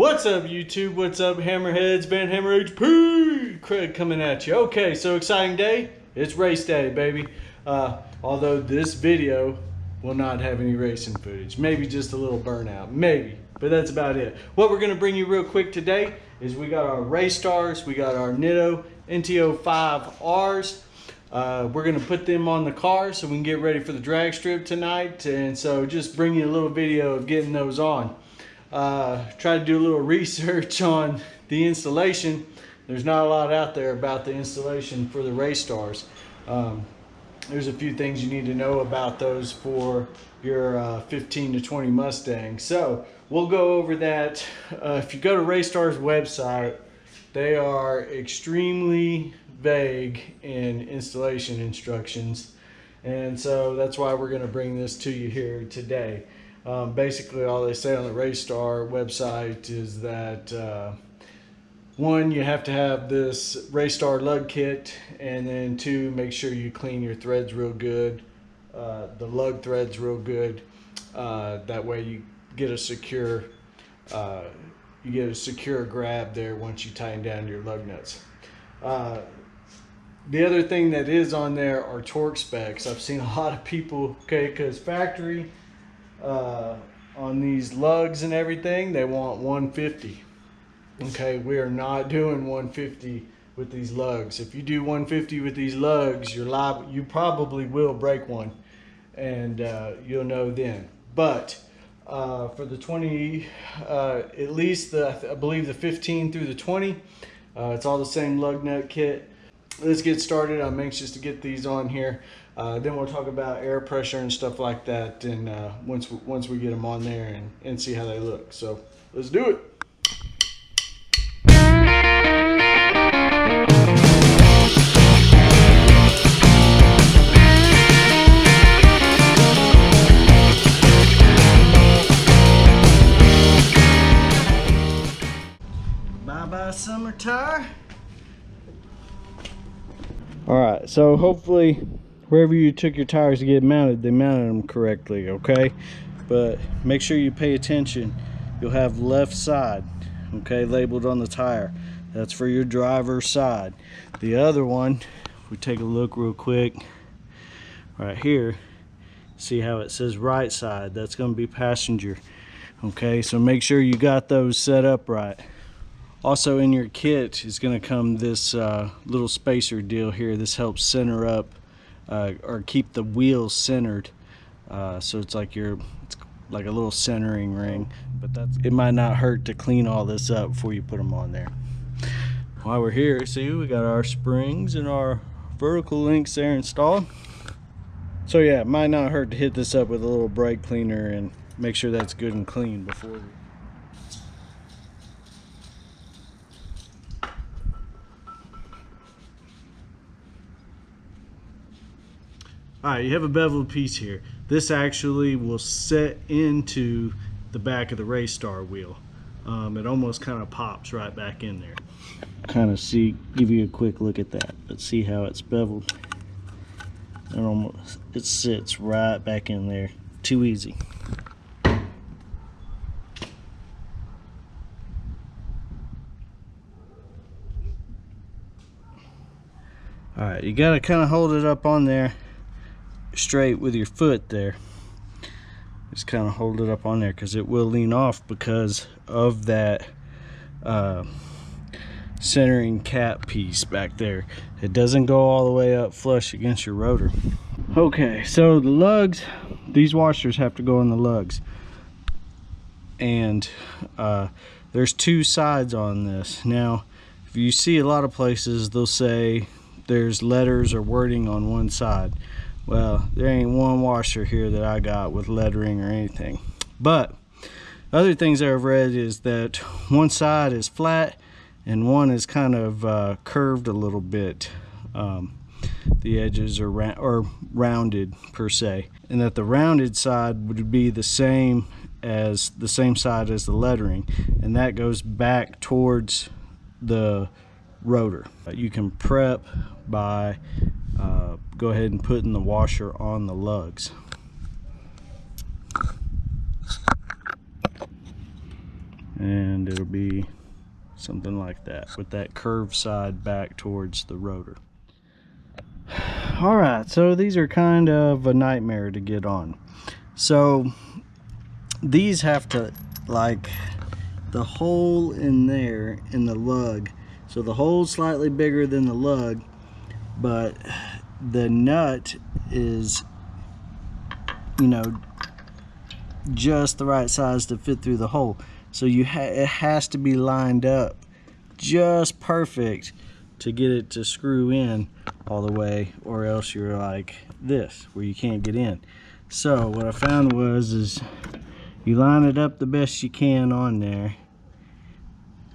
What's up, YouTube? What's up, Hammerheads? Vanhammer HP! Craig coming at you. Okay, so exciting day. It's race day, baby. Although this video will not have any racing footage. Maybe just a little burnout. Maybe. But that's about it. What we're going to bring you real quick today is we got our race stars. We got our Nitto NT05Rs. We're going to put them on the car so we can get ready for the drag strip tonight. And so just bring you a little video of getting those on. Try to do a little research on the installation. There's not a lot out there about the installation for the race stars. There's a few things you need to know about those for your 15 to 20 Mustang. So we'll go over that. If you go to Race Star's website, they are extremely vague in installation instructions, and so that's why we're going to bring this to you here today. Basically, all they say on the Race Star website is that one, you have to have this Race Star lug kit, and then two, make sure you clean your threads real good, the lug threads real good. That way you get a secure grab there once you tighten down your lug nuts. The other thing that is on there are torque specs. I've seen a lot of people, okay, because factory on these lugs and everything, they want 150. Okay, we are not doing 150 with these lugs. If you do 150 with these lugs, you're liable, you probably will break one, and you'll know then. But for the 20, at least I believe the 15 through the 20, it's all the same lug nut kit. Let's get started. I'm anxious to get these on here. Then we'll talk about air pressure and stuff like that, and once we get them on there and see how they look. So let's do it. Bye-bye summer tire. Alright, so hopefully wherever you took your tires to get mounted, they mounted them correctly, okay? But make sure you pay attention. You'll have left side, okay, labeled on the tire. That's for your driver's side. The other one, if we take a look real quick, right here, see how it says right side? That's going to be passenger, okay? So make sure you got those set up right. Also in your kit is going to come this little spacer deal here. This helps center up or keep the wheels centered. So it's like a little centering ring. But it might not hurt to clean all this up before you put them on there. While we're here, see, we got our springs and our vertical links there installed. So yeah, it might not hurt to hit this up with a little brake cleaner and make sure that's good and clean before Alright, you have a beveled piece here. This actually will set into the back of the Race Star wheel. It almost kind of pops right back in there. Kind of give you a quick look at that. Let's see how it's beveled. It sits right back in there. Too easy. Alright, you got to kind of hold it up on there straight with your foot there. Just kind of hold it up on there because it will lean off because of that centering cap piece back there. It doesn't go all the way up flush against your rotor. Okay, so the lugs, these washers have to go on the lugs, and there's two sides on this. Now if you see a lot of places, they'll say there's letters or wording on one side. Well, there ain't one washer here that I got with lettering or anything. But other things that I've read is that one side is flat and one is kind of curved a little bit. The edges are rounded per se, and that the rounded side would be the same side as the lettering, and that goes back towards the rotor. You can prep by go ahead and putting the washer on the lugs. And it'll would be something like that, with that curved side back towards the rotor. All right, so these are kind of a nightmare to get on. So these have to, like, the hole in there in the lug, so the hole's slightly bigger than the lug, but the nut is, you know, just the right size to fit through the hole. So it has to be lined up just perfect to get it to screw in all the way, or else you're like this, where you can't get in. So what I found is you line it up the best you can on there,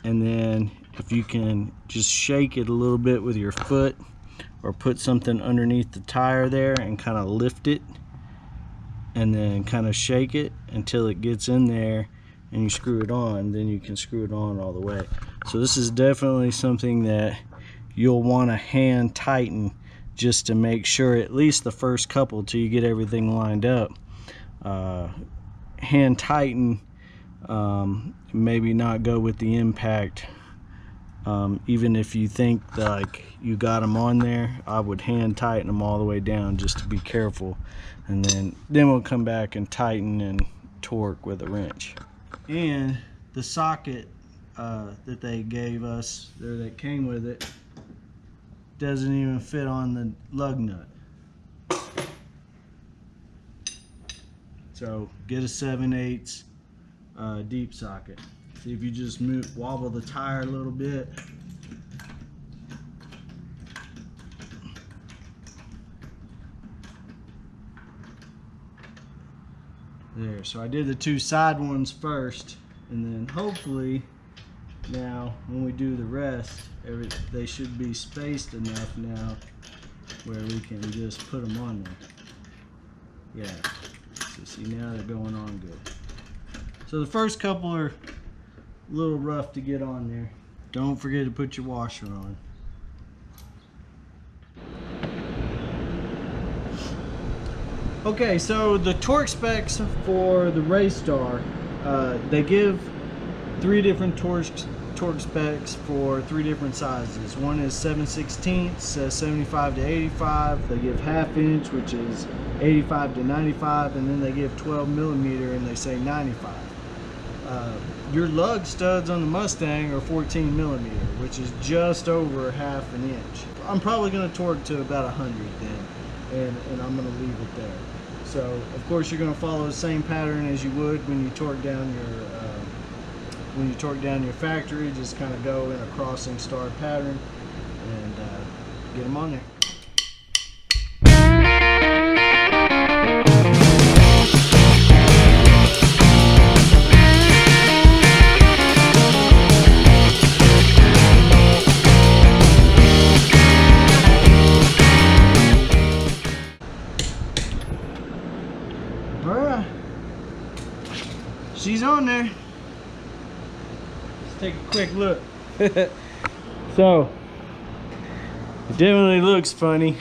and then if you can just shake it a little bit with your foot, or put something underneath the tire there and kind of lift it, and then kind of shake it until it gets in there and you screw it on, then you can screw it on all the way. So this is definitely something that you'll want to hand tighten, just to make sure, at least the first couple till you get everything lined up. Hand tighten, maybe not go with the impact. Even if you think that, like, you got them on there, I would hand tighten them all the way down just to be careful, and then we'll come back and tighten and torque with a wrench. And the socket that they gave us, or that came with it, doesn't even fit on the lug nut. So get a 7/8 deep socket. See, if you just wobble the tire a little bit, there. So I did the two side ones first, and then hopefully now when we do the rest, they should be spaced enough now where we can just put them on there. Yeah, so see, now they're going on good. So the first couple are a little rough to get on there. Don't forget to put your washer on. Okay, so the torque specs for the Raystar, they give 3 different torque specs for 3 different sizes. One is 7/16, 75 to 85. They give 1/2 inch, which is 85 to 95, and then they give 12 millimeter, and they say 95. Your lug studs on the Mustang are 14 millimeter, which is just over 1/2 inch. I'm probably going to torque to about 100 then, and I'm going to leave it there. So of course you're going to follow the same pattern as you would when you torque down your factory. Just kind of go in a crossing star pattern and get them on there. She's on there. Let's take a quick look. So it definitely looks funny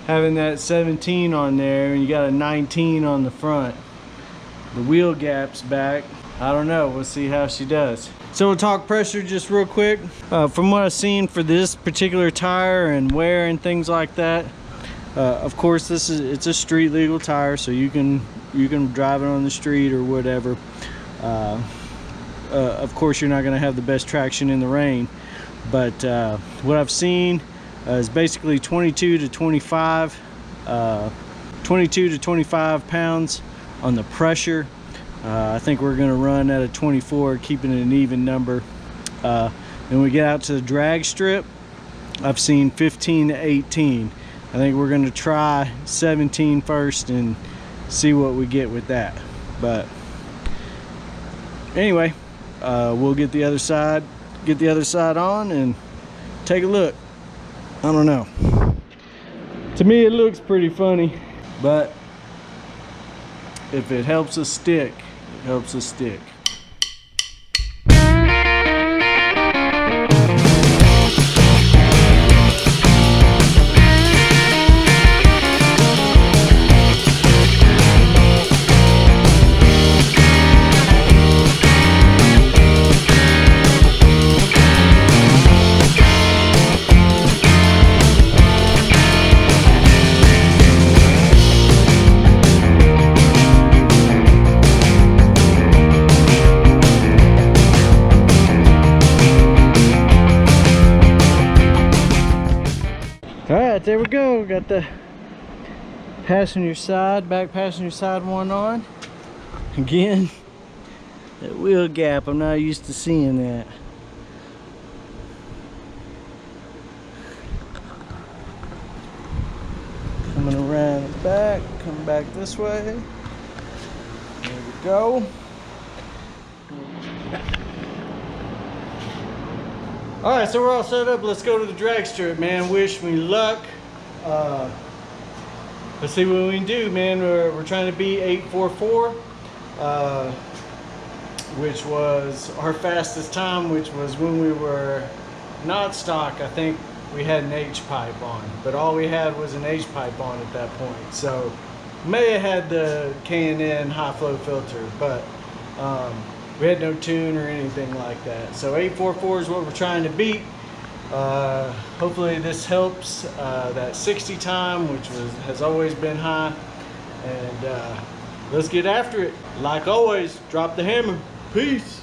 having that 17 on there and you got a 19 on the front. The wheel gap's back. I don't know, we'll see how she does. So we'll talk pressure just real quick. From what I've seen for this particular tire and wear and things like that, of course it's a street legal tire, so you can drive it on the street or whatever. Of course you're not going to have the best traction in the rain, but what I've seen is basically 22 to 25 pounds on the pressure. I think we're going to run at a 24, keeping it an even number. Then we get out to the drag strip, I've seen 15 to 18. I think we're going to try 17 first and see what we get with that. But anyway, we'll get the other side on and take a look. I don't know, to me it looks pretty funny, but if it helps us stick, it helps us stick. there we go. Got the passenger side, back passenger side one on. Again, that wheel gap, I'm not used to seeing that. Coming around the back, come back this way. There we go. Alright, so we're all set up. Let's go to the drag strip, man. Wish me luck. Let's see what we can do, man. We're trying to beat 844, which was our fastest time, which was when we were not stock. I think we had an H-pipe on, but all we had was an H-pipe on at that point. So may have had the K&N high flow filter, but we had no tune or anything like that. So 844 is what we're trying to beat. Hopefully this helps. That 60 time, which has always been high, and let's get after it. Like always, drop the hammer. Peace.